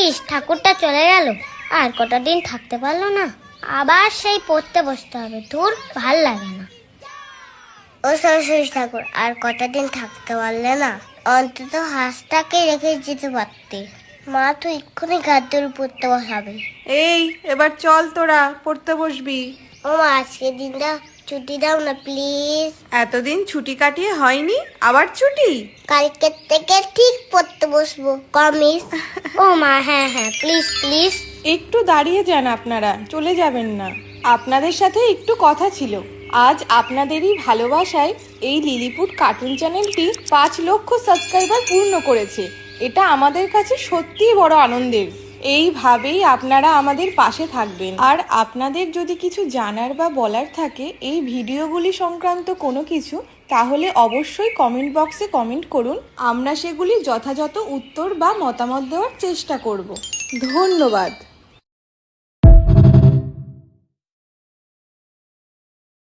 ইস, ঠাকুরটা চলে গেল, আর কটা দিন থাকতে পারলো না, আবার সেই পড়তে বসতে হবে। ধুর, ভাল লাগে না। ও সরস্বতী ঠাকুর, আর কটা দিন থাকতে পারলে না? অন্তত হাঁসটাকে রেখে যেতে পারতে। মা তো এক্ষুনি গাদ্দার পড়তে বসাবে। এই এবার চল, তোরা পড়তে বসবি। ও মা, আজকে দিনটা ছুটি দাও না প্লিজ। এতদিন ছুটি কাটিয়ে হয়নি, আবার ছুটি? কালকের থেকে ঠিক পড়তে বসবো, প্রমিস। ও মা, হ্যাঁ হ্যাঁ, প্লিজ প্লিজ। একটু দাঁড়িয়ে যান, আপনারা চলে যাবেন না। আপনাদের সাথে একটু কথা ছিল। আজ আপনাদেরই ভালোবাসায় এই লিলিপুট কার্টুন চ্যানেলটি 5 লক্ষ সাবস্ক্রাইবার পূর্ণ করেছে। এটা আমাদের কাছে সত্যিই বড় আনন্দের। এইভাবেই আপনারা আমাদের পাশে থাকবেন। আর আপনাদের যদি কিছু জানার বা বলার থাকে এই ভিডিওগুলি সংক্রান্ত কোনো কিছু, তাহলে অবশ্যই কমেন্ট বক্সে কমেন্ট করুন। আমরা সেগুলি যথাযথ উত্তর বা মতামত দেওয়ার চেষ্টা করব। ধন্যবাদ।